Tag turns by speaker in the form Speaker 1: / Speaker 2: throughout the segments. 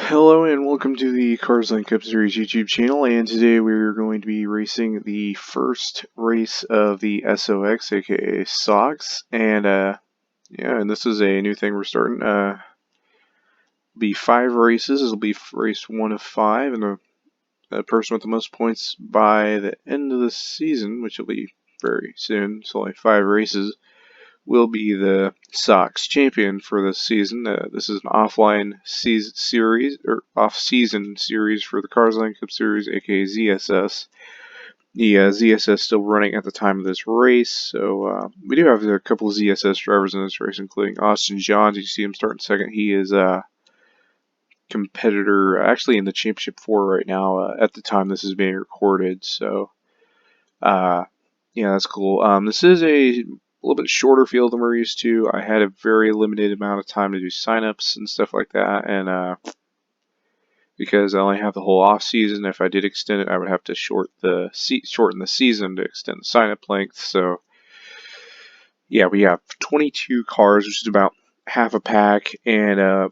Speaker 1: Hello and welcome to the Cars Line Cup Series YouTube channel, and today we're going to be racing the first race of the SOX, aka Sox, and and this is a new thing we're starting. Be 5 races. This will be race 1 of 5, and the person with the most points by the end of the season, which will be very soon, it's only 5 races, will be the Sox champion for this season. This is an offline series, or off-season series for the Cars Line Cup Series, aka ZSS. The ZSS still running at the time of this race, so we do have a couple of ZSS drivers in this race, including Austin Johns. You see him starting second. He is a competitor, actually in the Championship 4 right now, at the time this is being recorded, so yeah, that's cool. This is a little bit shorter field than we're used to. I had a very limited amount of time to do signups and stuff like that, and because I only have the whole off season, if I did extend it, I would have to shorten the season to extend the signup length. So yeah, we have 22 cars, which is about half a pack, and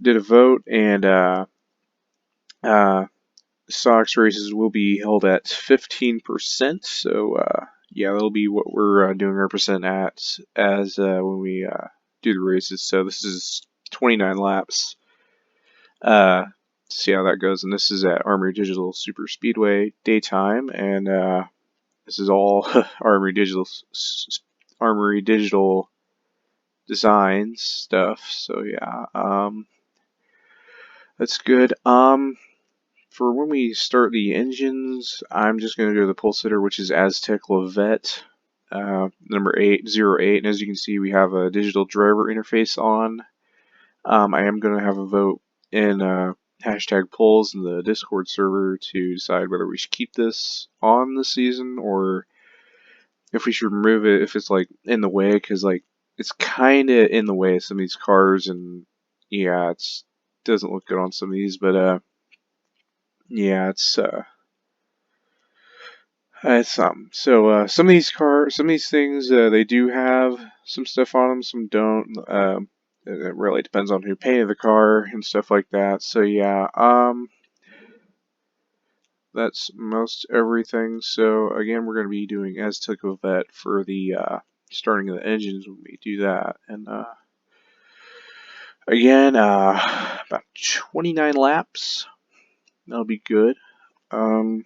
Speaker 1: did a vote, and Sox races will be held at 15%. So yeah, that'll be what we're doing our percent at as when we do the races. So this is 29 laps. See how that goes. And this is at Armory Digital Super Speedway daytime, and this is all Armory Digital designs stuff. So yeah, that's good. For when we start the engines, I'm just going to do the pulse hitter, which is Aztec Levette, number 808. And as you can see, we have a digital driver interface on. I am going to have a vote in hashtag polls in the Discord server to decide whether we should keep this on the season or if we should remove it if it's like in the way, because like it's kind of in the way of some of these cars, and yeah, it doesn't look good on some of these, but yeah, it's something. So some of these things, they do have some stuff on them, some don't. It really depends on who painted the car and stuff like that. So yeah, that's most everything. So again, we're going to be doing Aztec Levette for the starting of the engines when we do that, and again, about 29 laps. That'll be good. I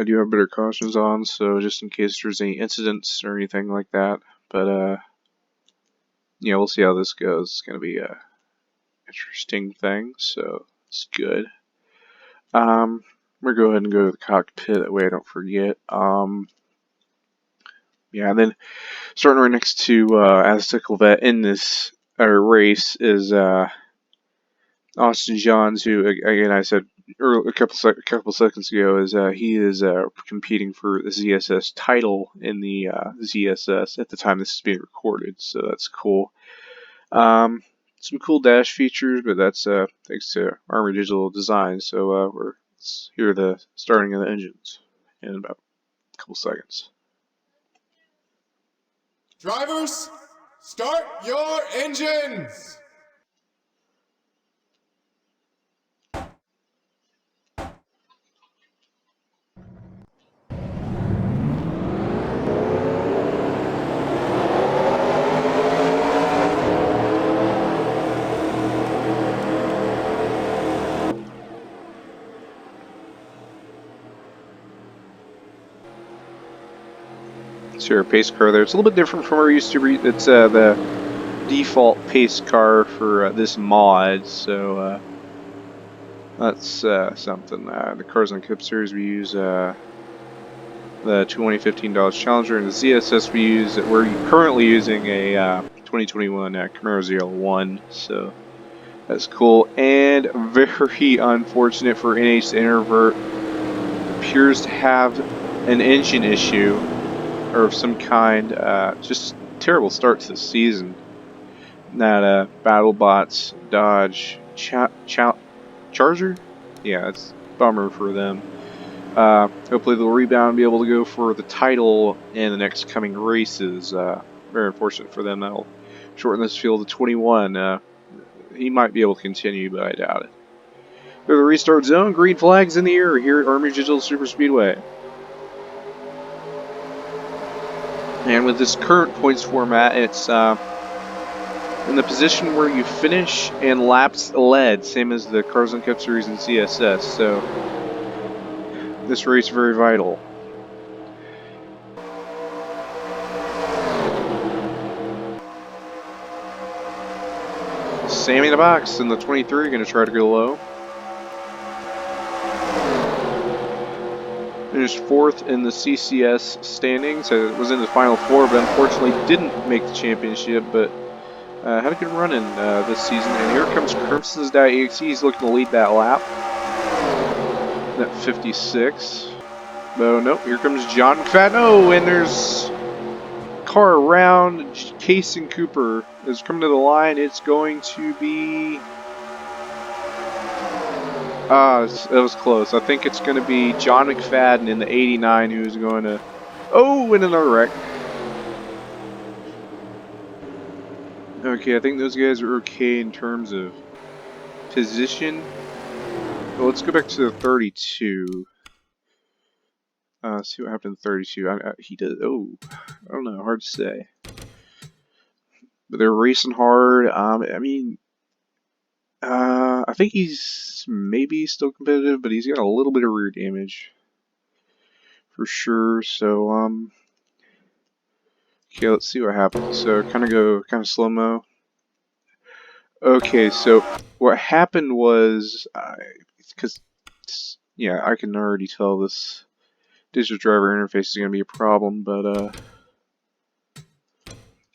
Speaker 1: do have better cautions on, so just in case there's any incidents or anything like that. But yeah, we'll see how this goes. It's gonna be a interesting thing, so it's good. We're going to go ahead and go to the cockpit, that way I don't forget. Yeah, and then starting right next to Aztec Levette in this race is Austin Johns, who again I said a couple seconds ago, is he is competing for the ZSS title in the ZSS at the time this is being recorded, so that's cool. Some cool dash features, but that's thanks to Armory Digital Design. So let's hear the starting of the engines in about a couple seconds.
Speaker 2: Drivers, start your engines!
Speaker 1: So our pace car there. It's a little bit different from where we used to read. It's the default pace car for this mod, so that's something. The Cars on Cup Series, we use the 2015 Dodge Challenger, and the ZSS we're currently using a 2021 Camaro ZL1, so that's cool. And very unfortunate for NH to Introvert, appears to have an engine issue or of some kind. Just terrible start to the season. That BattleBots Dodge Charger, yeah, it's a bummer for them. Hopefully they'll rebound and be able to go for the title in the next coming races. Very unfortunate for them. That'll shorten this field to 21. He might be able to continue, but I doubt it. Through the restart zone, green flags in the air here at Army Digital Super Speedway. And with this current points format, it's in the position where you finish and laps led, same as the Cars and Cup Series and CSS. So this race very vital. Sammy in the box in the 23, going to try to go low. Finished fourth in the CCS standings. It was in the final four, but unfortunately didn't make the championship. But had a good run in this season. And here comes Crimson's.exe. He's looking to lead that lap. That 56. Oh, no, here comes John McFadden. Oh, and there's car around. Case and Cooper is coming to the line. It's going to be... it was close. I think it's going to be John McFadden in the 89 who's going to... Oh, and another wreck. Okay, I think those guys are okay in terms of position. Well, let's go back to the 32. See what happened in 32. He does... Oh, I don't know. Hard to say. But they're racing hard. I mean... I think he's maybe still competitive, but he's got a little bit of rear damage. For sure, so, okay, let's see what happens. So, kind of slow-mo. Okay, so, what happened was, because, yeah, I can already tell this digital driver interface is going to be a problem, but,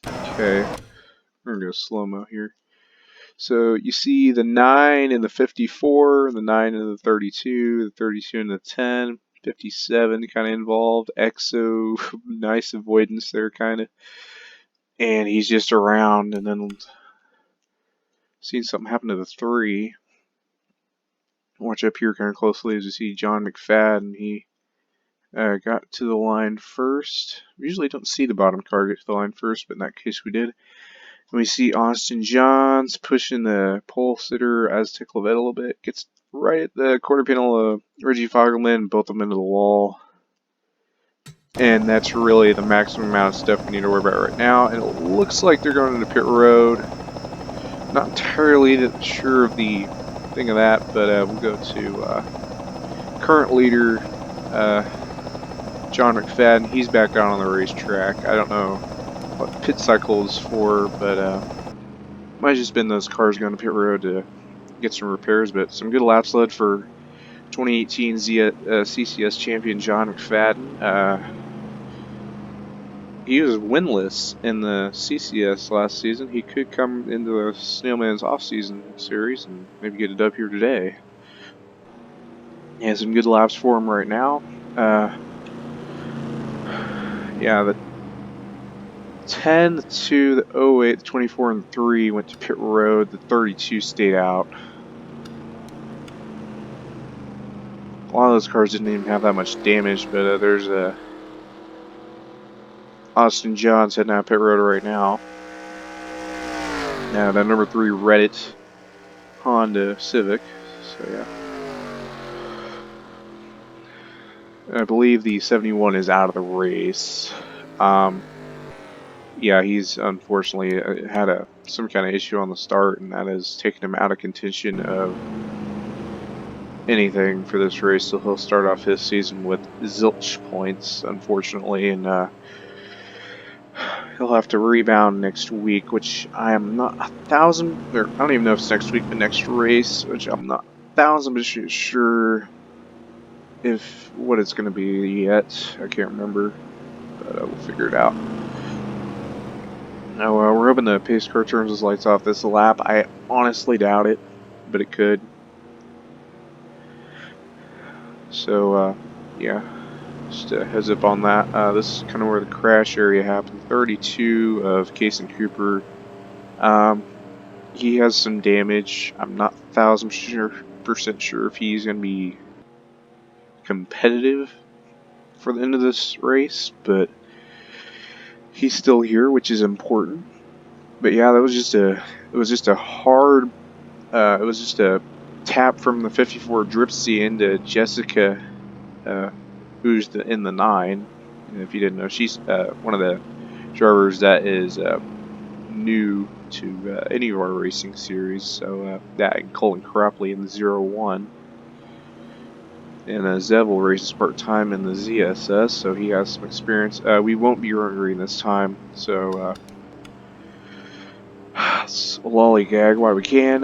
Speaker 1: okay, we're going to go slow-mo here. So you see the 9 and the 54, the 9 and the 32, the 32 and the 10, 57 kind of involved. Exo, nice avoidance there kind of. And he's just around, and then seeing something happen to the 3. Watch up here kind of closely as you see John McFadden. He got to the line first. We usually don't see the bottom car get to the line first, but in that case we did. We see Austin Johns pushing the pole sitter Aztec Levette a little bit. Gets right at the quarter panel of Reggie Fogelman, both of them into the wall. And that's really the maximum amount of stuff we need to worry about right now. And it looks like they're going into pit road. Not entirely sure of the thing of that, but we'll go to current leader John McFadden. He's back out on the racetrack. I don't know what the pit cycle is for, but might have just been those cars going to pit road to get some repairs, but some good laps led for 2018 CCS champion John McFadden. He was winless in the CCS last season. He could come into the Snailman's off-season series and maybe get it up here today. He has some good laps for him right now. Yeah, the 10, the 2, the 08, the 24, and the 3 went to pit road. The 32 stayed out. A lot of those cars didn't even have that much damage, but there's a Austin Johns heading out pit road right now. Now that number 3 Reddit Honda Civic. So yeah, I believe the 71 is out of the race. Yeah, he's unfortunately had some kind of issue on the start, and that has taken him out of contention of anything for this race. So he'll start off his season with zilch points, unfortunately, and he'll have to rebound next week, which I am not 1,000, or I don't even know if it's next week, but next race, which I'm not 1,000% sure if what it's going to be yet. I can't remember, but we'll figure it out. Now, we're hoping the pace car turns his lights off this lap. I honestly doubt it, but it could. So, yeah, just a heads up on that. This is kind of where the crash area happened. 32 of Case and Cooper. He has some damage. I'm not 1,000% sure if he's going to be competitive for the end of this race, but he's still here, which is important. But yeah, that was just a hard, it was just a tap from the 54 Dripsy into Jessica, who's in the 9. And if you didn't know, she's one of the drivers that is new to any of our racing series. So that and Colin Cropley in the 01. And Zevel races part-time in the ZSS, so he has some experience. We won't be running green this time, so lollygag while we can.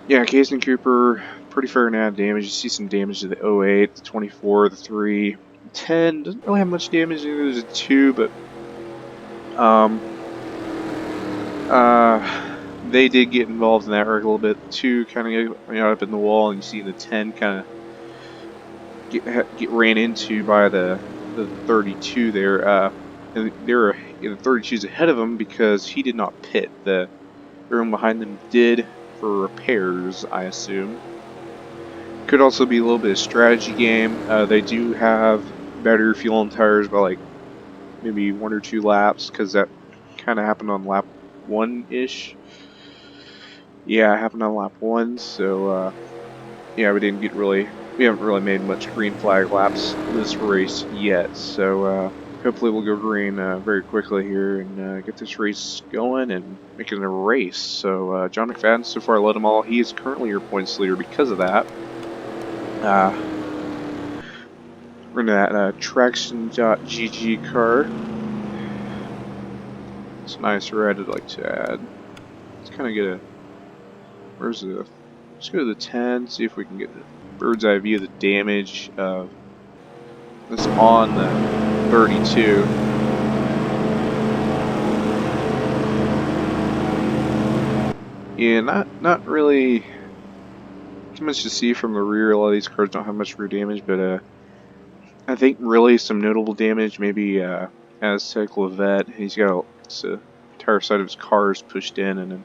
Speaker 1: Yeah, Casey Cooper, pretty fair amount of damage. You see some damage to the 08, the 24, the 3, 10. Doesn't really have much damage. There's a 2, but they did get involved in that wreck a little bit. The 2 kind of got up in the wall, and you see the 10 kind of get ran into by the 32 there. And the 32's ahead of him because he did not pit. The room behind them did for repairs, I assume. Could also be a little bit of strategy game. They do have better fuel and tires by like maybe 1 or 2 laps because that kind of happened on lap 1-ish. Yeah, it happened on lap 1, so yeah, we haven't really made much green flag laps this race yet, so hopefully we'll go green very quickly here and get this race going and make it a race. So John McFadden so far led them all. He is currently your points leader because of that. We're in that traction.gg car. It's a nice red I'd like to add. Let's kind of get a, let's go to the 10, see if we can get a bird's eye view of the damage of this on the 32. Yeah, not really too much to see from the rear. A lot of these cars don't have much rear damage, but I think really some notable damage. Maybe Aztec Levette. He's got the entire side of his car is pushed in, and then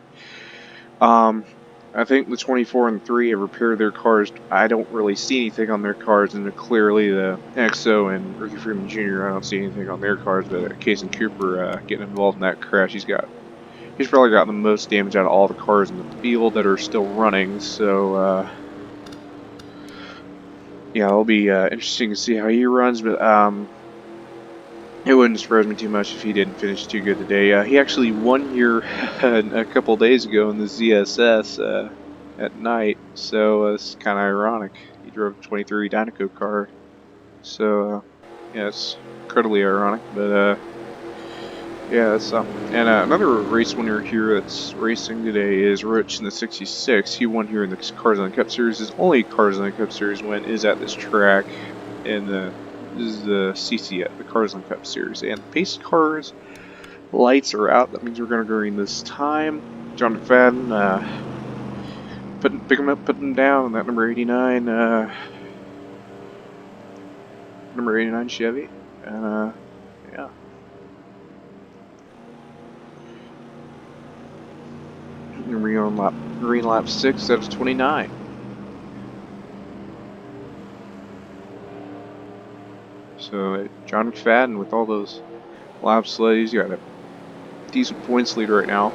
Speaker 1: I think the 24 and 3 have repaired their cars. I don't really see anything on their cars, and clearly the XO and Ricky Freeman Jr. I don't see anything on their cars. But Case and Cooper getting involved in that crash. He's probably got the most damage out of all the cars in the field that are still running. So yeah, it'll be interesting to see how he runs. But it wouldn't surprise me too much if he didn't finish too good today. He actually won here a couple days ago in the ZSS at night, so it's kind of ironic. He drove a 23 Dynaco car, so yeah, it's incredibly ironic. But yeah, that's and another race winner here that's racing today is Rich in the 66. He won here in the Cars on the Cup Series. His only Cars on the Cup Series win is at this track, and this is the CCF, the Cars on Cup Series. And the pace cars lights are out. That means we're going to go green this time. John McFadden, pick him up, put him down. That number 89, Chevy, and yeah. And we're on green lap 6 out of 29. So John McFadden with all those laps led, he's got a decent points lead right now.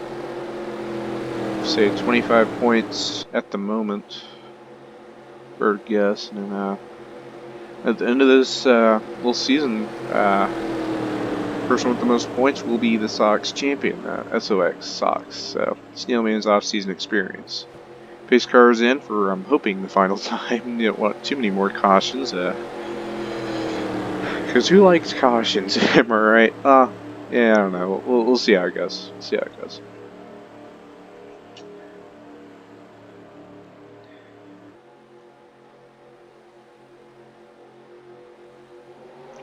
Speaker 1: Say 25 points at the moment, bird guess, and then at the end of this little season, person with the most points will be the Sox champion, SOX Sox. So Snailman's off-season experience. Pace cars in for I'm hoping the final time. You don't want too many more cautions, because who likes cautions? Am I right? Yeah, I don't know. We'll see how it goes.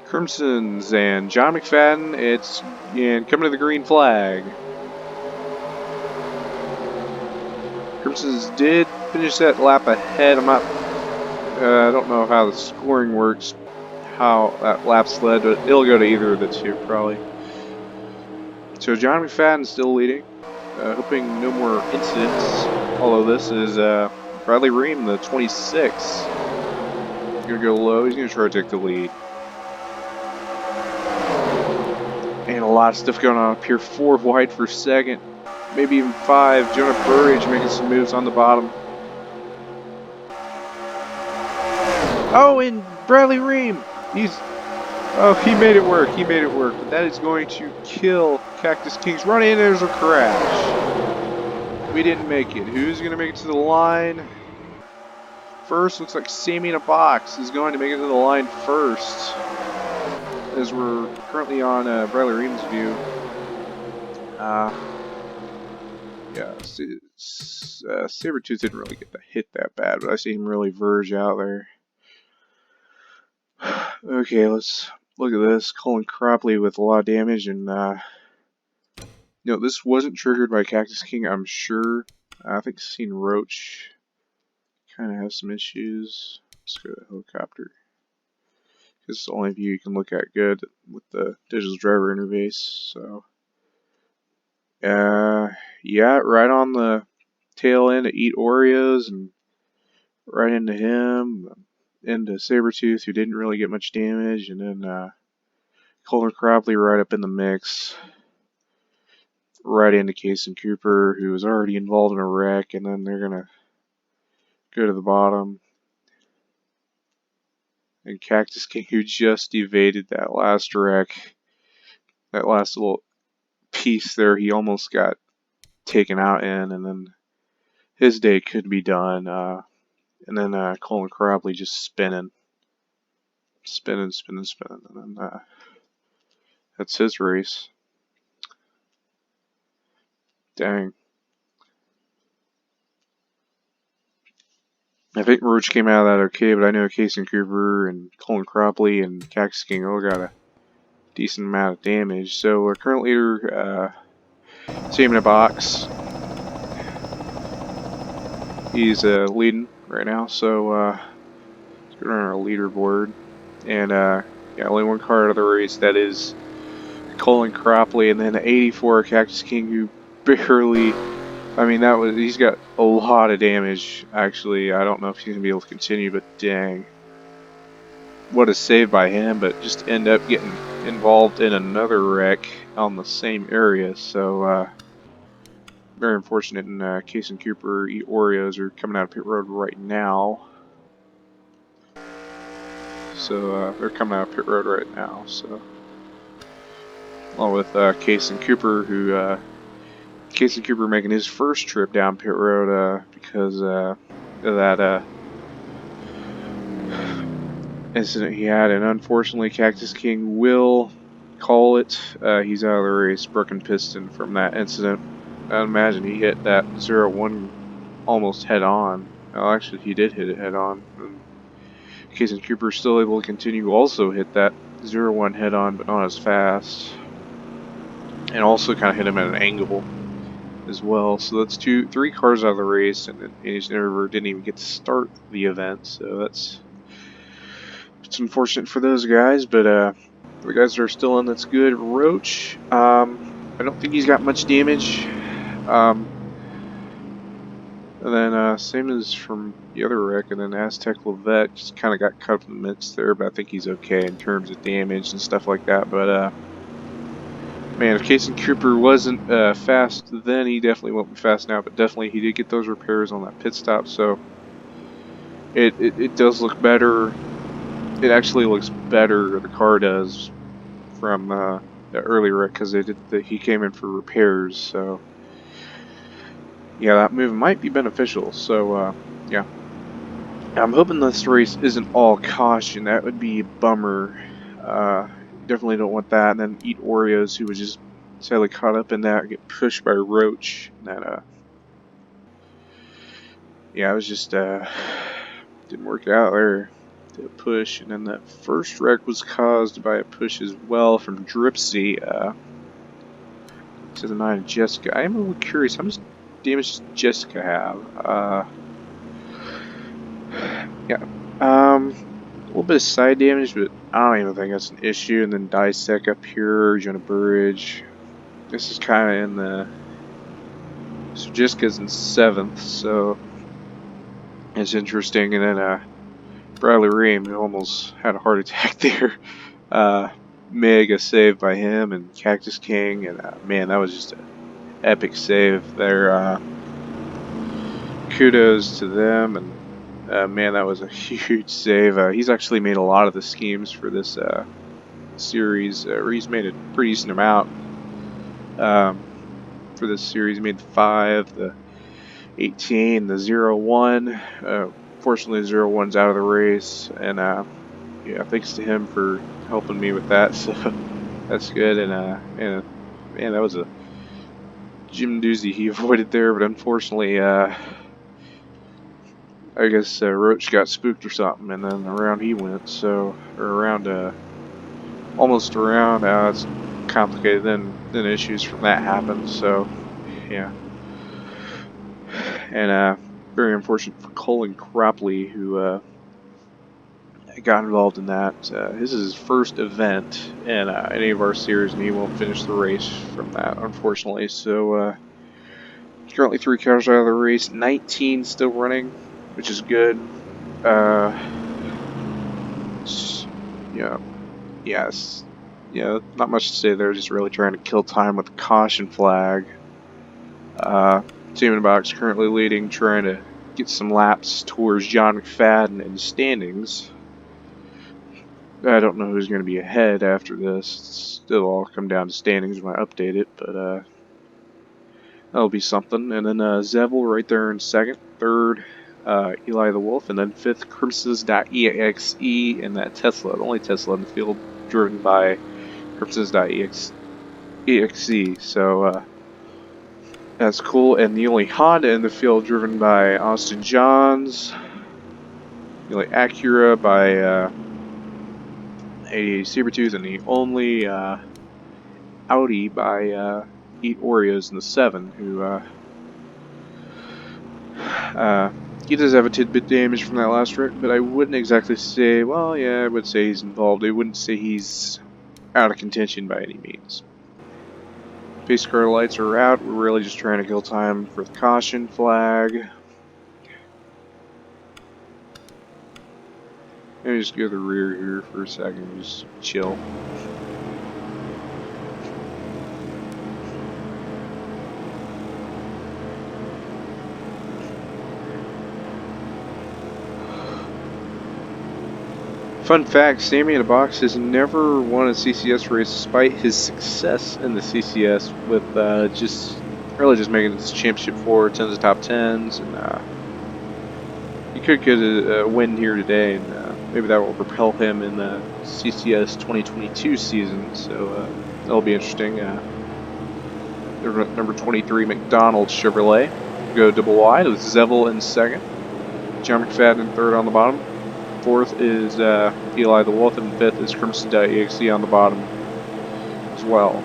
Speaker 1: Crimson's and John McFadden, coming to the green flag. Crimson's did finish that lap ahead. I don't know how the scoring works, how that lap's led, but it'll go to either of the two probably. So John McFadden still leading, hoping no more incidents. Although this is Bradley Ream, the 26. He's gonna go low. He's gonna try to take the lead. And a lot of stuff going on up here. 4 wide for second, maybe even 5. Jonah Burridge making some moves on the bottom. Oh, and Bradley Ream. Oh, he made it work. He made it work. But that is going to kill Cactus King's run in. There's a crash. We didn't make it. Who's going to make it to the line? First, looks like Sammy in a Box is going to make it to the line first. As we're currently on Bradley Ream's view. Yeah, Sabretooth didn't really get the hit that bad, but I see him really verge out there. Okay, let's look at this. Colin Cropley with a lot of damage, and no, this wasn't triggered by Cactus King, I'm sure. I think Seen Roach kind of has some issues. Let's go to the helicopter. It's the only view you can look at good with the digital driver interface. So, yeah, right on the tail end to Eat Oreos and right into him, into Sabretooth, who didn't really get much damage, and then Colin Cropley right up in the mix, right into Cason Cooper, who was already involved in a wreck, and then they're going to go to the bottom. And Cactus King, who just evaded that last wreck, that last little piece there, he almost got taken out in, and then his day could be done. And then Colin Cropley just spinning, and then that's his race. Dang. I think Roach came out of that okay, but I know Cason Cooper and Colin Cropley and Cactus King all got a decent amount of damage. So our current leader, Sam in a Box, he's leading right now. So let's go on our leaderboard. And yeah, only one car out of the race. That is Colin Cropley, and then the 84 Cactus King, who barely. I mean, he's got a lot of damage. Actually, I don't know if he's gonna be able to continue, but dang. What a save by him, but just end up getting involved in another wreck on the same area. So very unfortunate. And Case and Cooper eat Oreos are coming out of pit road right now. So they're coming out of pit road right now. So along with Case and Cooper, who Case and Cooper making his first trip down pit road because of that incident he had, and unfortunately Cactus King will call it. He's out of the race, broken piston from that incident. I imagine he hit that 0-1 almost head on. Well, actually, he did hit it head on. And Case Cooper still able to continue, also hit that 0-1 head on, but not as fast. And also kind of hit him at an angle as well. So that's three cars out of the race, and he's never didn't even get to start the event. So it's unfortunate for those guys, but the guys that are still in, that's good. Roach, I don't think he's got much damage. And then same as from the other wreck, and then Aztec Levette just kind of got cut up in the mix there, but I think he's okay in terms of damage and stuff like that. But man, if Cason Cooper wasn't fast then, he definitely won't be fast now. But definitely he did get those repairs on that pit stop, so it does look better. It actually looks better, the car does, from the earlier wreck, because he came in for repairs. So yeah, that move might be beneficial. So yeah, I'm hoping this race isn't all caution. That would be a bummer. Definitely don't want that. And then Eat Oreos, who was just sadly caught up in that, get pushed by Roach. That yeah, it was just didn't work out there to push. And then that first wreck was caused by a push as well from Dripsy to the 9 Jessica. I am a little curious, how much damage does Jessica have? Yeah, a little bit of side damage, but I don't even think that's an issue. And then Dissect up here, Jonah Burridge. This is kind of in the. So Jessica's in 7th, so it's interesting. And then Bradley Ream, who almost had a heart attack there. Mega save by him and Cactus King, and man, that was just an epic save there. Kudos to them, and Man, that was a huge save. He's actually made a lot of the schemes for this series. He's made a pretty decent amount for this series. He made the 5, the 18, the 0-1. Fortunately, the 0-1's out of the race, and yeah, thanks to him for helping me with that. So that's good. And man, that was a Jim doozy he avoided there, but unfortunately, I guess Roach got spooked or something, and then around he went. So, or around, almost around. It's complicated. Then issues from that happened. So, yeah, and very unfortunate for Colin Cropley, who got involved in that. This is his first event in any of our series, and he won't finish the race from that, unfortunately. So, currently 3 cars out of the race, 19 still running, which is good. Yeah, yes, yeah, not much to say there. Just really trying to kill time with the caution flag. Team in the box currently leading, trying to get some laps towards John McFadden in the standings. I don't know who's going to be ahead after this. It'll all come down to standings when I update it, but that'll be something. And then Zevel right there in second, third, Eli the Wolf, and then fifth, Crimsons.exe in that Tesla, the only Tesla in the field driven by Crimsons.exe. So that's cool. And the only Honda in the field driven by Austin Johns, the only Acura by a Sabertooth, and the only Audi by Eat Oreos in the 7, who he does have a tidbit damage from that last wreck, but I wouldn't exactly say, well, yeah, I would say he's involved. I wouldn't say he's out of contention by any means. Pace car lights are out. We're really just trying to kill time for the caution flag. Let me just go to the rear here for a second, just chill. Fun fact, Sammy in a Box has never won a CCS race despite his success in the CCS with just making this championship 4, tons of top 10s, and he could get a win here today, and maybe that will propel him in the CCS 2022 season, so that'll be interesting. Number 23, McDonald Chevrolet, go double wide with Zevel in second, John McFadden in third on the bottom. Fourth is Eli the Wolf, and fifth is Crimson.exe on the bottom as well.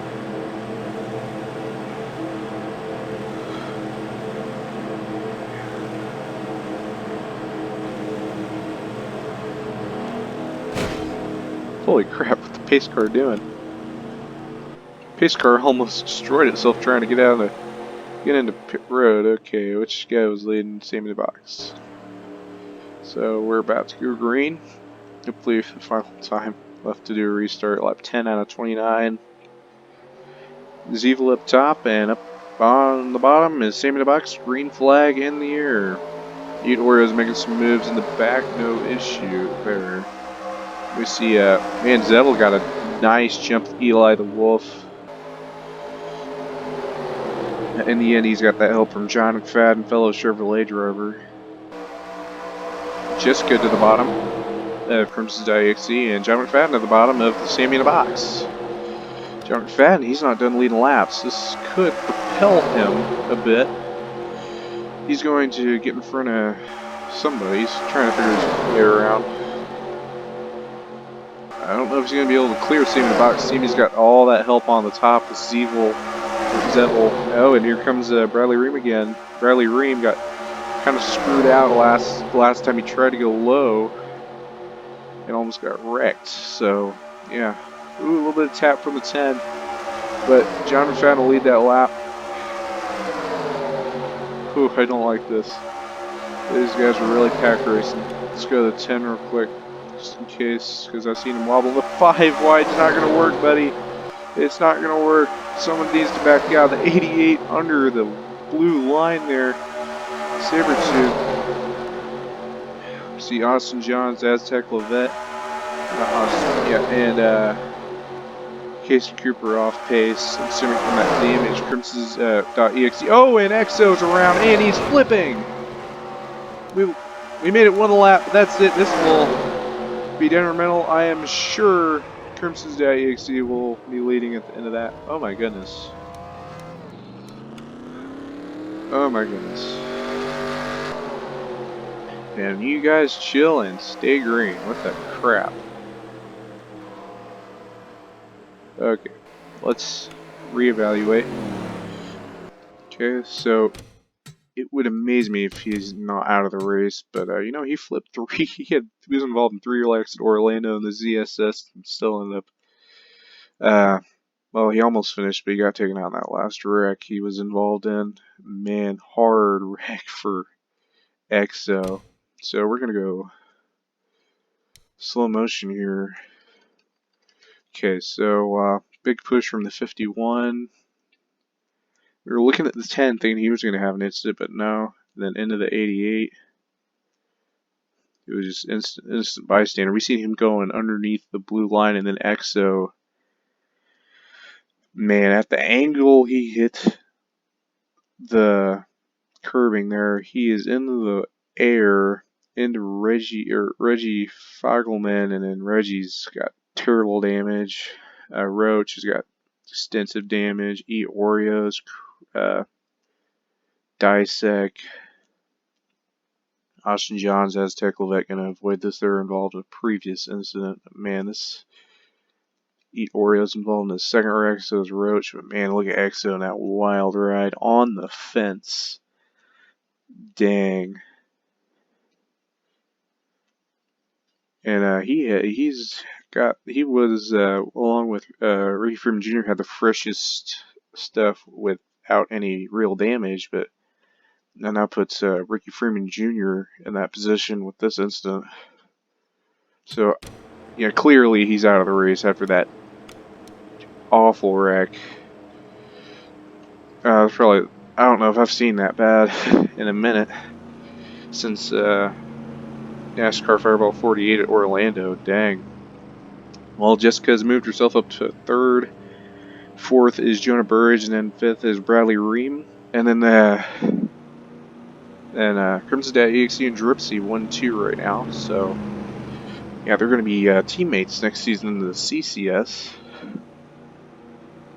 Speaker 1: Holy crap, what's the pace car doing? Pace car almost destroyed itself trying to get into pit road. Okay, which guy was leading? Same in the box. So we're about to go green. Hopefully the final time. Left to do a restart. Lap 10 out of 29. Zevel up top, and up on the bottom is Same in the box. Green flag in the air. Eat Oreo's making some moves in the back. No issue there. We see man, Zevel got a nice jump with Eli the Wolf. In the end, he's got that help from John McFadden, fellow Chevrolet driver. Just good to the bottom of Crimsons.exe, and John McFadden at the bottom of the Sammy in a Box. John McFadden, he's not done leading laps. This could propel him a bit. He's going to get in front of somebody. He's trying to figure his way around. I don't know if he's going to be able to clear Sammy in a Box. Sammy's got all that help on the top with Zevel. Oh, and here comes Bradley Ream again. Bradley Ream got kind of screwed out last time he tried to go low and almost got wrecked. So, yeah. Ooh, a little bit of tap from the 10. But John McFadden will lead that lap. Ooh, I don't like this. These guys are really pack racing. Let's go to the 10 real quick, just in case, because I've seen him wobble. The 5 wide's not going to work, buddy. It's not going to work. Someone needs to back out. The 88 under the blue line there. Sabertooth. See Austin Johns, Aztec Levette. Not Austin, yeah, and Casey Cooper off pace and stemming from that damage. Crimson's .exe. Oh, and Exo's around, and he's flipping. We made it one lap, but that's it. This will be detrimental. I am sure Crimson's .exe will be leading at the end of that. Oh my goodness. Oh my goodness. Man, you guys chill and stay green. What the crap? Okay, let's reevaluate. Okay, so it would amaze me if he's not out of the race, but you know, he flipped three. He was involved in 3 laps at Orlando in the ZSS and still ended up. Well, he almost finished, but he got taken out in that last wreck he was involved in. Man, hard wreck for EXO. So we're gonna go slow motion here. Okay, so big push from the 51. We were looking at the 10 thinking he was gonna have an incident, but no. Then into the 88. It was just instant bystander. We seen him going underneath the blue line, and then EXO. Man, at the angle he hit the curbing there, he is into the air into Reggie Fogelman, and then Reggie's got terrible damage. Roach has got extensive damage. Eat Oreos, Dissect. Austin Johns, Aztec Levette gonna avoid this. They're involved in a previous incident. Man, this Eat Oreos involved in the second wreck, so is Roach. But man, look at Exo in that wild ride on the fence. Dang. And he was along with Ricky Freeman Jr. had the freshest stuff without any real damage, but now puts Ricky Freeman Jr. in that position with this incident. So yeah, clearly he's out of the race after that awful wreck. Probably, I don't know if I've seen that bad in a minute since NASCAR Fireball 48 at Orlando. Dang. Well, Jessica's moved herself up to third. Fourth is Jonah Burridge, and then fifth is Bradley Ream. And then Crimson Dad EXE and Dripsy 1-2 right now. So yeah, they're going to be teammates next season in the CCS.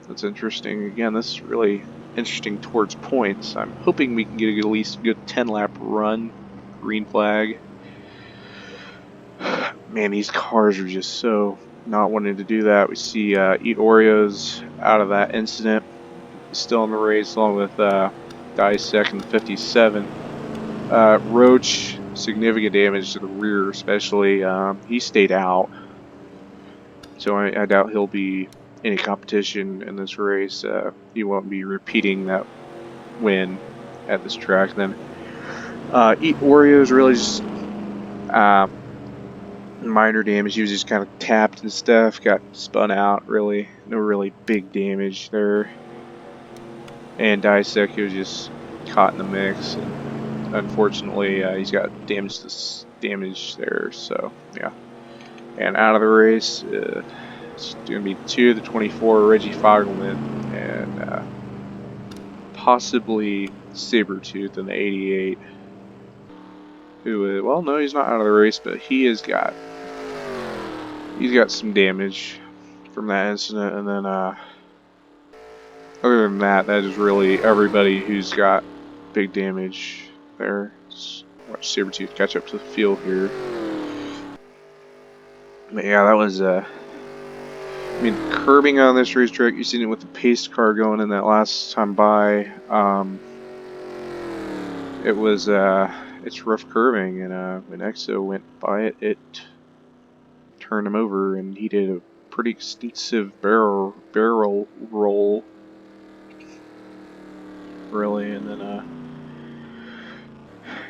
Speaker 1: That's interesting. Again, this is really interesting towards points. I'm hoping we can get at least a good 10-lap run. Green flag. Man, these cars are just so not wanting to do that. We see Eat Oreos out of that incident. Still in the race along with Dissect in the 57. Roach, significant damage to the rear especially. He stayed out. So I doubt he'll be any competition in this race. He won't be repeating that win at this track. Then Eat Oreos really just minor damage. He was just kind of tapped and stuff. Got spun out. Really, no really big damage there. And Dissect, he was just caught in the mix, and unfortunately he's got damage there. So yeah. And out of the race, it's going to be 2 the 24, Reggie Fogelman, and possibly Sabretooth in the 88. Who, well, no, he's not out of the race, but he's got some damage from that incident. And then, other than that, that is really everybody who's got big damage there. Let's watch Sabretooth catch up to the field here. But yeah, that was, I mean, curbing on this racetrack, you've seen it with the pace car going in that last time by. It was, it's rough curving, and when Exo went by it, it turned him over, and he did a pretty extensive barrel roll, really, and then,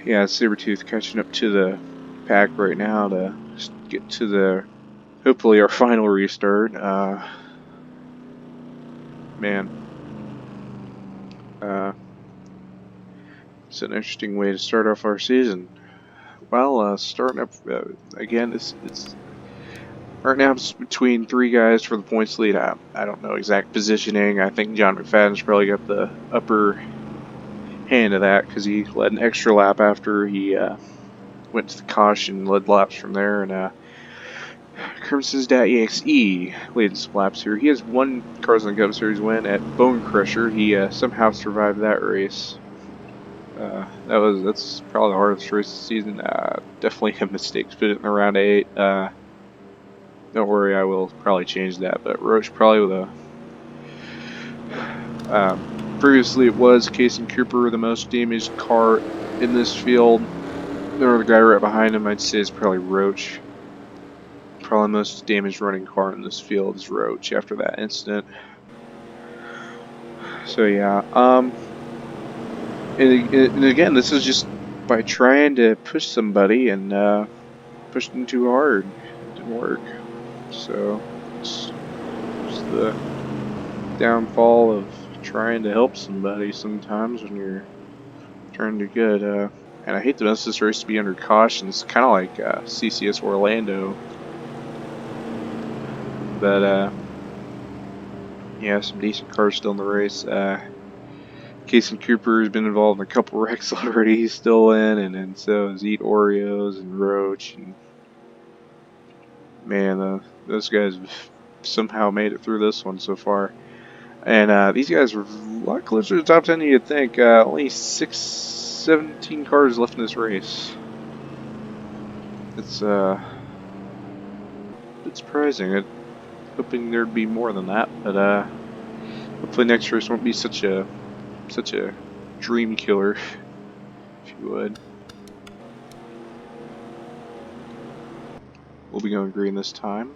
Speaker 1: yeah, Sabretooth catching up to the pack right now to get to the, hopefully, our final restart. Man, it's an interesting way to start off our season. Well, starting up again, it's right now it's between three guys for the points lead. I don't know exact positioning. I think John McFadden's probably got the upper hand of that because he led an extra lap after he went to the caution, led laps from there, and Crimson's.exe leading some laps here. He has one Cars and Cup Series win at Bone Crusher. He somehow survived that race. That's probably the hardest race of the season. Definitely a mistake to put it in the round 8. Don't worry, I will probably change that. But Roach probably with previously it was Case and Cooper the most damaged car in this field. The guy right behind him, I'd say, is probably Roach. Probably the most damaged running car in this field is Roach after that incident. So yeah, and again, this is just by trying to push somebody and pushed them too hard. It didn't work. So it's just the downfall of trying to help somebody sometimes when you're trying to do good. And I hate to miss this race to be under caution. It's kind of like CCS Orlando, but yeah, some decent cars still in the race. Casey Cooper has been involved in a couple wrecks already. He's still in, and so is Eat Oreos and Roach, and man, those guys have somehow made it through this one so far. And these guys are a lot closer to the top 10 than you'd think. Only 17 cars left in this race. It's a bit surprising. Hoping there'd be more than that, but hopefully next race won't be such a dream killer, if you would. We'll be going green this time.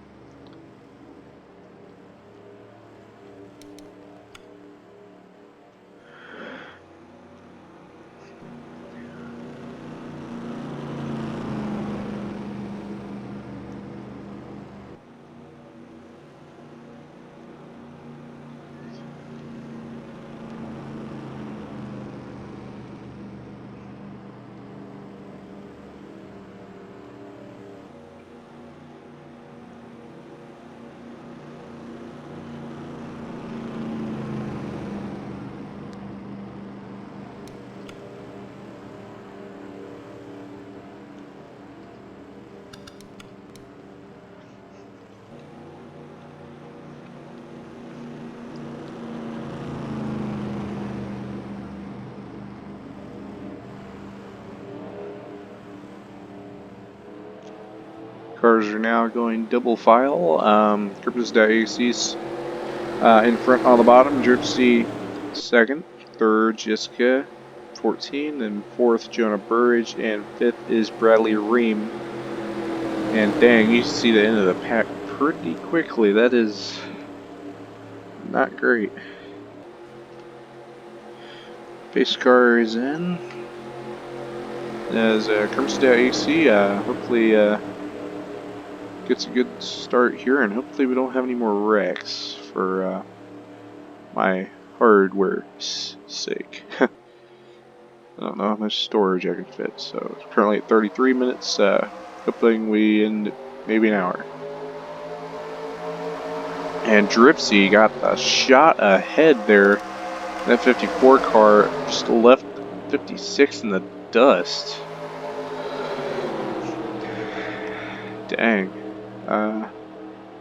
Speaker 1: Cars are now going double file. Cryptos.axe's in front on the bottom. Gypsy second. Third, Jessica 14. Then fourth, Jonah Burridge. And fifth is Bradley Ream. And dang, you see the end of the pack pretty quickly. That is not great. Pace car is in. As Crimson.ac hopefully gets a good start here, and hopefully we don't have any more wrecks for my hardware's sake. I don't know how much storage I can fit, so it's currently at 33 minutes, hoping we end maybe an hour. And Dripsy got the shot ahead there. That 54 car just left 56 in the dust. Dang.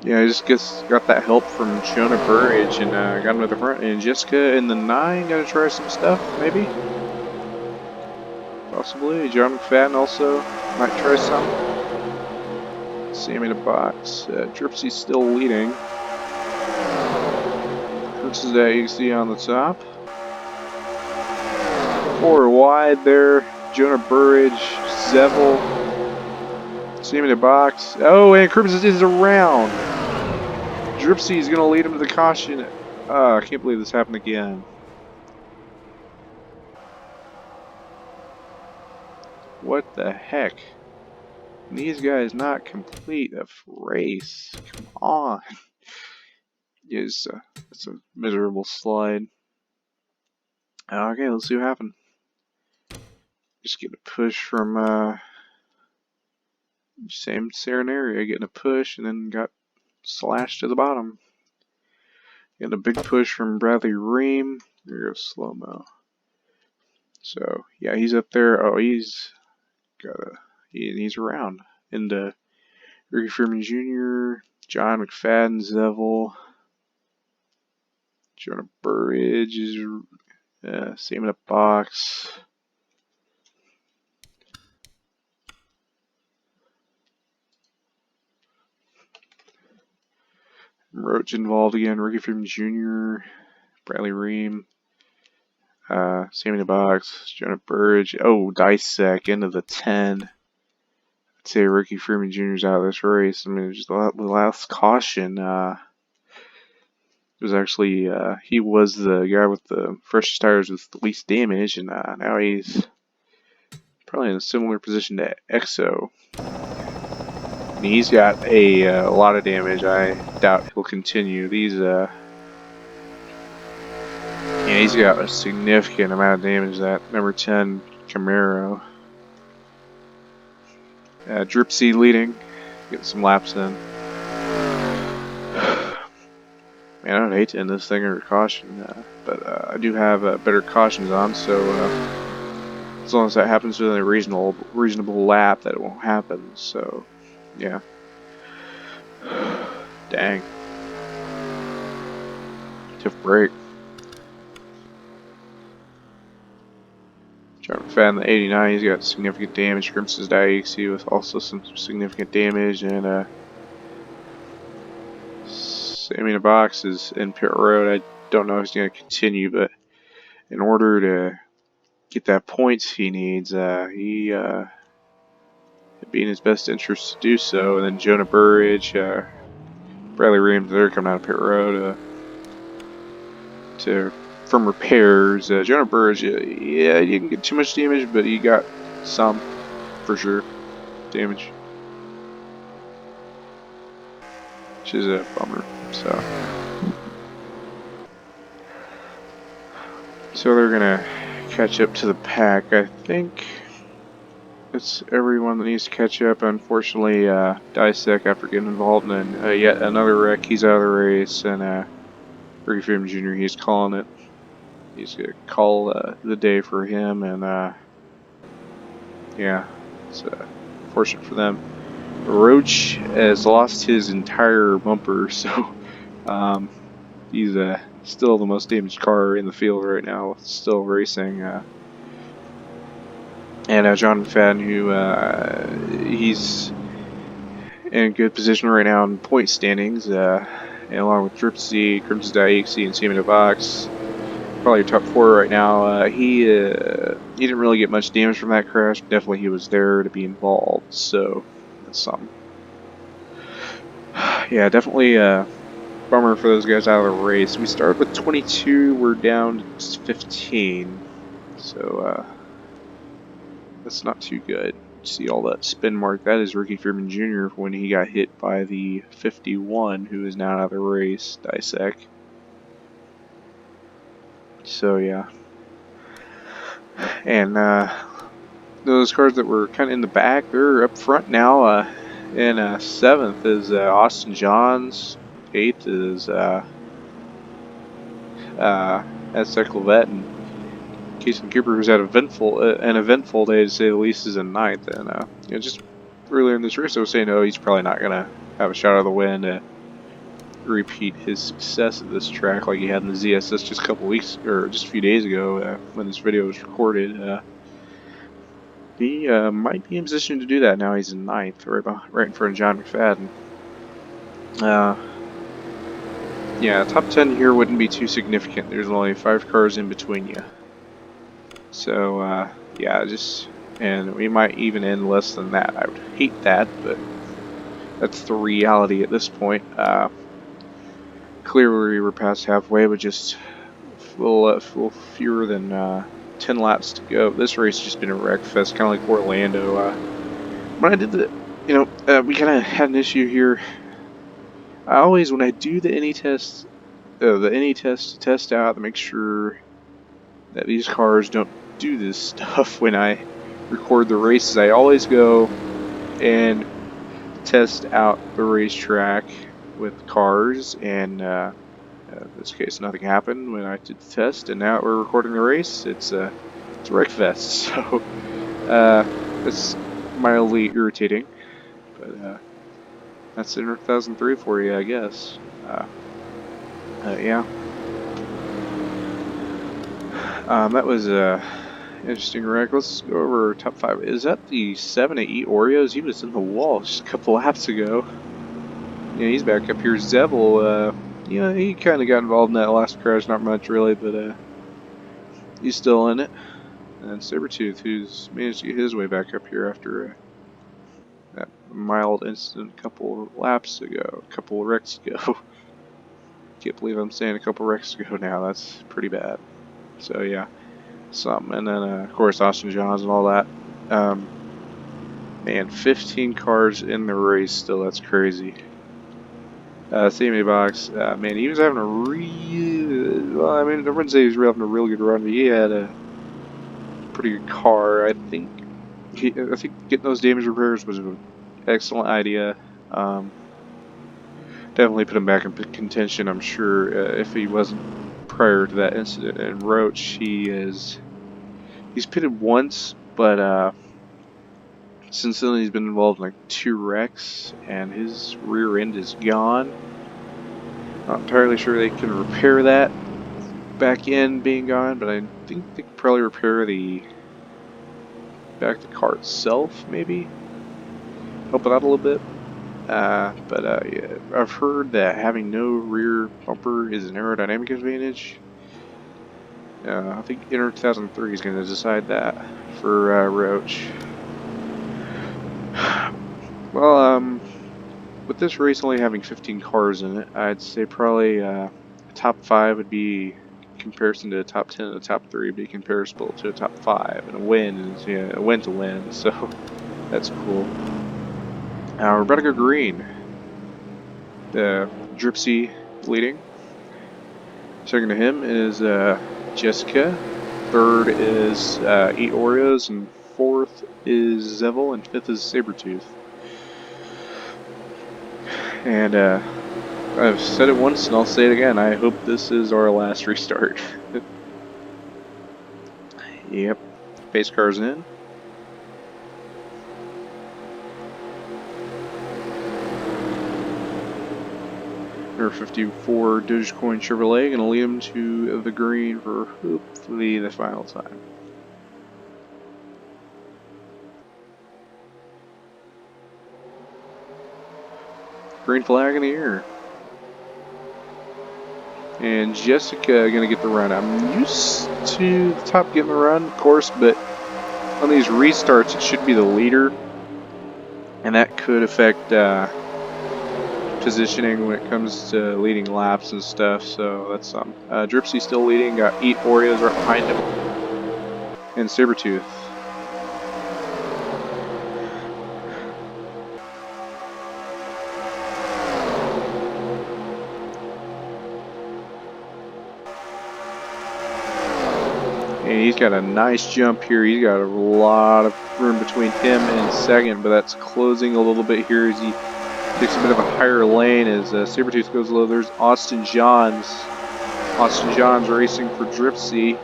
Speaker 1: Yeah, I just got that help from Jonah Burridge and got him to the front. And Jessica in the 9 gonna try some stuff, maybe? Possibly. John McFadden also might try some. Sammy in a box. Dripsy's still leading. This is that you see on the top. 4 wide there. Jonah Burridge, Zevel. Sammy in a box. Oh, and Crimson is around. Dripsy's gonna lead him to the caution. I can't believe this happened again. What the heck? Can these guys not complete a race? Come on. It's a miserable slide. Okay, let's see what happened. Just get a push from Same scenario, getting a push and then got slashed to the bottom. Getting a big push from Bradley Ream. There goes slow-mo. So, yeah, he's up there. Oh, he's he's around. And Ricky Freeman Jr., John McFadden, Zevel, Jonah Burridge is same in the box. Roach involved again. Ricky Freeman Jr., Bradley Ream, same in the box. Jonah Burridge. Oh, Dissect into the 10. I'd say Ricky Freeman Jr.'s out of this race. I mean, just the last caution. It was actually he was the guy with the freshest tires with the least damage, and now he's probably in a similar position to EXO. And he's got a lot of damage. I doubt he'll continue. Yeah, he's got a significant amount of damage. That number 10 Camaro. Dripsy leading, getting some laps in. Man, I would hate to end this thing under caution, but I do have better cautions on, so as long as that happens within a reasonable lap, that it won't happen. So, yeah. Dang. Tough break. John McFadden, the 89, he's got significant damage. Crimson's Diaxi with also some significant damage, and Sammy in the box is in pit road. I don't know if he's going to continue, but in order to get that points he needs, it'd be in his best interest to do so. And then Jonah Burridge, Bradley Ream, they're coming out of pit road from repairs. Jonah Burridge, yeah, he didn't get too much damage, but he got some for sure damage, which is a bummer. So they're gonna catch up to the pack. I think it's everyone that needs to catch up. Unfortunately, Dissect, after getting involved in yet another wreck, he's out of the race, and Ricky Freeman Jr., he's calling it. He's gonna call the day for him, and yeah, it's fortunate for them. Roach has lost his entire bumper, so he's still the most damaged car in the field right now, still racing. And John McFadden, who he's in good position right now in point standings, and along with Dripsy, Crimson Diaxi, and Sammy Box, probably top 4 right now. He didn't really get much damage from that crash. Definitely, he was there to be involved, so that's something. Yeah, definitely bummer for those guys out of the race. We started with 22, we're down to 15, so that's not too good. See all that spin mark? That is Ricky Freeman Jr. when he got hit by the 51, who is now out of the race, Dissect. So yeah, and those cars that were kind of in the back, they're up front now. In 7th is Austin Johns. 8th is Aztec Levette, and Casey Cooper, who's had an eventful day to say the least, is in 9th. And just earlier in this race, I was saying, oh, he's probably not gonna have a shot of the win to repeat his success at this track like he had in the ZSS just a couple weeks or just a few days ago when this video was recorded. He might be in position to do that now. He's in 9th, right in front of John McFadden. Yeah, top 10 here wouldn't be too significant. There's only 5 cars in between you. So, yeah, and we might even end less than that. I would hate that, but that's the reality at this point. Clearly, we're past halfway, but just a little fewer than 10 laps to go. This race has just been a wreck fest, kind of like Orlando. When I did we kind of had an issue here. I always, when I do the any test to test out to make sure that these cars don't do this stuff when I record the races, I always go and test out the racetrack with cars, and in this case, nothing happened when I did the test, and now we're recording the race. It's a wreckfest, so it's mildly irritating, but that's in 2003 for you, I guess. Yeah. That was a interesting wreck. Let's go over top 5. Is that the 7 to eat Oreos? He was in the wall just a couple laps ago. Yeah, he's back up here. Zevel, yeah, he kind of got involved in that last crash. Not much, really, but he's still in it. And Sabretooth, who's managed to get his way back up here after that mild incident a couple laps ago, a couple wrecks ago. Can't believe I'm saying a couple wrecks ago now. That's pretty bad. So, yeah. Something, and then of course Austin Johns and all that. Man, 15 cars in the race still. That's crazy. CMA Box, man, he was having a well, I mean, I wouldn't say he was having a real good run, but he had a pretty good car. I think getting those damage repairs was an excellent idea. Definitely put him back in contention, I'm sure, if he wasn't prior to that incident. And Roach, he's pitted once, but since then, he's been involved in like 2 wrecks, and his rear end is gone. Not entirely sure they can repair that back end being gone, but I think they could probably repair the car itself, maybe help it out a little bit. But yeah, I've heard that having no rear bumper is an aerodynamic advantage. I think Inter 2003 is going to decide that for Roach. Well, with this race only having 15 cars in it, I'd say probably a top 5 would be comparison to a top 10 and a top 3 would be comparable to a top 5, and a win is a win to win, so that's cool. We're about to go green. The Dripsy leading. Second to him is Jessica. Third is Eat Oreos, and fourth is Zevel, and fifth is Sabretooth. And I've said it once and I'll say it again. I hope this is our last restart. Yep. Pace car's in. Number 54 Dogecoin Chevrolet gonna lead him to the green for hopefully the final time. Green flag in the air. And Jessica gonna get the run. I'm used to the top getting the run, of course, but on these restarts it should be the leader, and that could affect positioning when it comes to leading laps and stuff. So that's something. Dripsy still leading. Got Eat Oreos right behind him, and Sabretooth. And he's got a nice jump here. He's got a lot of room between him and second, but that's closing a little bit here as he takes a bit of a higher lane as Sabretooth goes low. There's Austin Johns. Austin Johns racing for Dripsy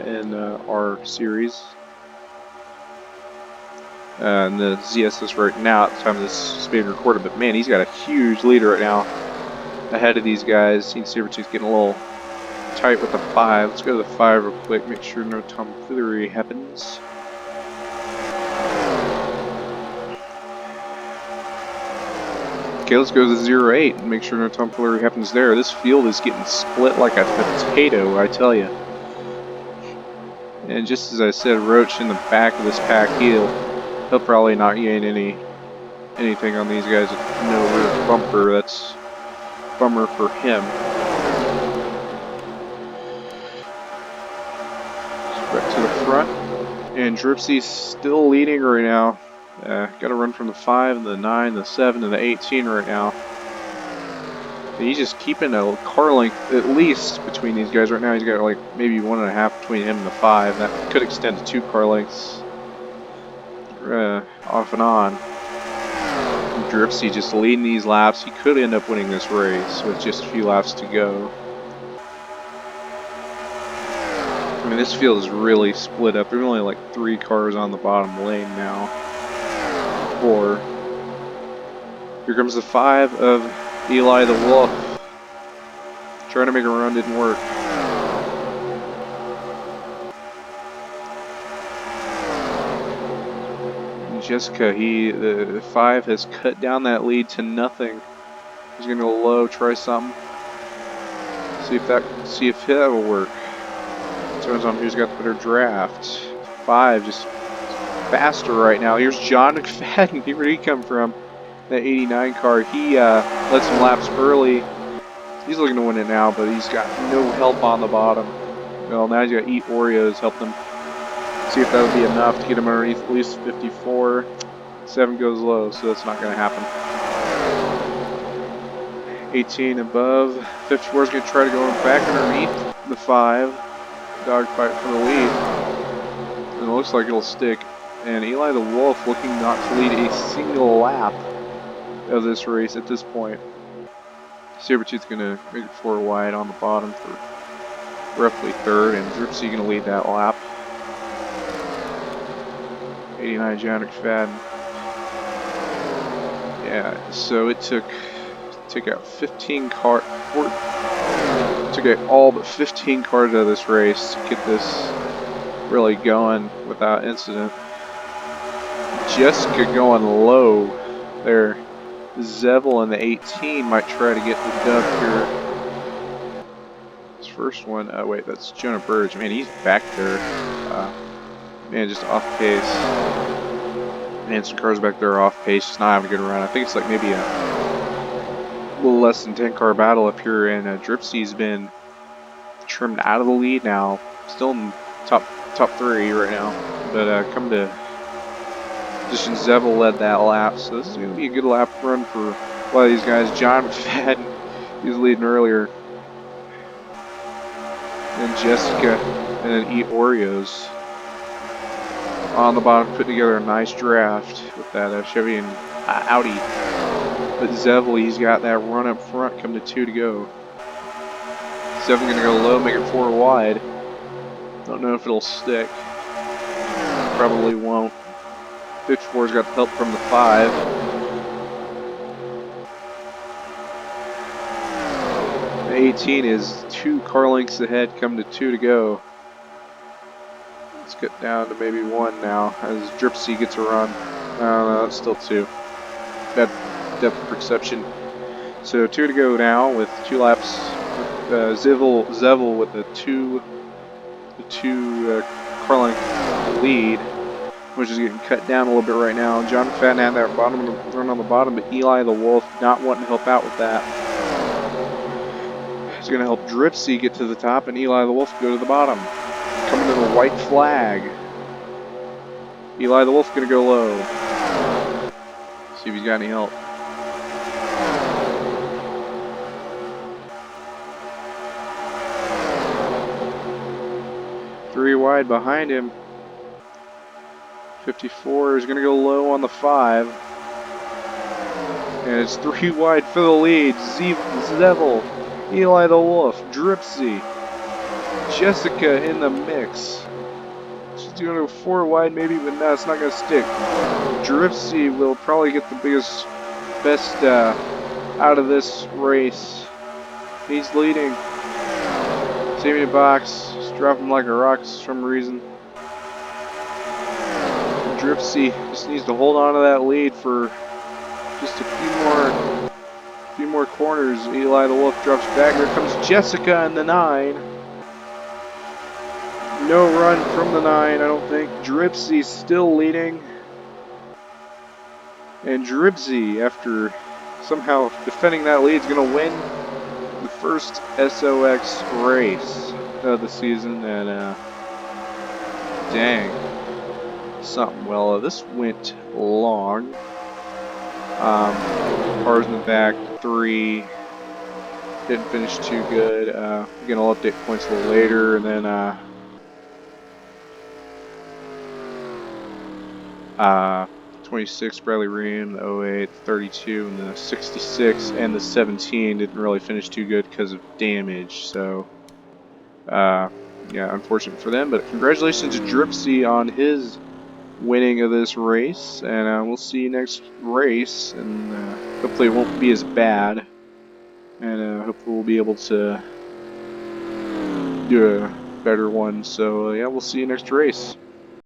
Speaker 1: in our series. And the ZSS right now at the time this is being recorded, but man, he's got a huge lead right now ahead of these guys. Seen Sabretooth getting a little tight with the 5. Let's go to the 5 real quick, make sure no tomfoolery happens. Okay, let's go to the 0-8 and make sure no tomfoolery happens there. This field is getting split like a potato, I tell you. And just as I said, Roach in the back of this pack, he'll probably not gain anything on these guys with no rear bumper. That's a bummer for him. Back to the front, and Dripsy's still leading right now. Got to run from the 5, the 9, the 7, and the 18 right now. And he's just keeping a car length at least between these guys right now. He's got like maybe 1.5 between him and the 5. That could extend to 2 car lengths off and on. And Dripsy just leading these laps. He could end up winning this race with just a few laps to go. I mean, this field is really split up. There's only like 3 cars on the bottom lane now. 4. Here comes the 5 of Eli the Wolf. Trying to make a run, didn't work. Jessica, the 5 has cut down that lead to nothing. He's gonna go low, try something. See if that will work. Depends on who's got the better draft. 5 just faster right now. Here's John McFadden. Where'd he come from? That 89 car. He led some laps early. He's looking to win it now, but he's got no help on the bottom. Well, now he's got to eat Oreos, help them. See if that would be enough to get him underneath at least 54. 7 goes low, so that's not going to happen. 18 above. 54 is going to try to go back underneath the 5. Dogfight for the lead. And it looks like it'll stick. And Eli the Wolf looking not to lead a single lap of this race at this point. Sabretooth's going to make it 4 wide on the bottom for roughly 3rd, and Dripsy going to lead that lap. 89 John McFadden. Yeah, so it took out 15 cars. Took out all but 15 cars out of this race to get this really going without incident. Jessica going low there. Zevel in the 18 might try to get the dub here. His first one, wait, that's Jonah Burge. Man, he's back there. Man, just off pace. Man, some cars back there are off pace, just not having a good run. I think it's like maybe a little less than 10 car battle up here, and Dripsy's been trimmed out of the lead now. Still in top 3 right now, but coming to position. Zevel led that lap, so this is going to be a good lap run for a lot of these guys. John McFadden, he was leading earlier. And Jessica, and then Eat Oreos on the bottom, putting together a nice draft with that Chevy and Audi. But Zevel, he's got that run up front, come to 2 to go. 7 going to go low, make it 4 wide. Don't know if it'll stick. Probably won't. 54's got the help from the 5. The 18 is 2 car lengths ahead, come to 2 to go. Let's get down to maybe 1 now as Dripsy gets a run. No, it's still 2. Bad depth perception. So 2 to go now with 2 laps. With, Zevel with the two car length lead, which is getting cut down a little bit right now. John McFadden had that run on the bottom, but Eli the Wolf not wanting to help out with that. He's going to help Dripsy get to the top, and Eli the Wolf go to the bottom. Coming to the white flag. Eli the Wolf going to go low. See if he's got any help. Three wide behind him. 54 is going to go low on the 5. And it's 3 wide for the lead. Zevel, Eli the Wolf, Dripsy, Jessica in the mix. She's going to go 4 wide maybe, but no, it's not going to stick. Dripsy will probably get the best out of this race. He's leading. Saving a box. Just drop him like a rock for some reason. Dripsy just needs to hold on to that lead for just a few more corners. Eli the Wolf drops back. Here comes Jessica in the 9. No run from the 9, I don't think. Dripsy still leading. And Dripsy, after somehow defending that lead, is going to win the first SOX race of the season. And dang. Something. Well, this went long. Cars in the back, 3. Didn't finish too good. Again, I'll update points a little later, and then 12 26, Bradley Ream, the 08, 32, and the 66, and the 17 didn't really finish too good because of damage. So, yeah, unfortunate for them. But congratulations to Dripsy on his winning of this race, and we'll see you next race. And hopefully, it won't be as bad, and hopefully, we'll be able to do a better one. So, yeah, we'll see you next race.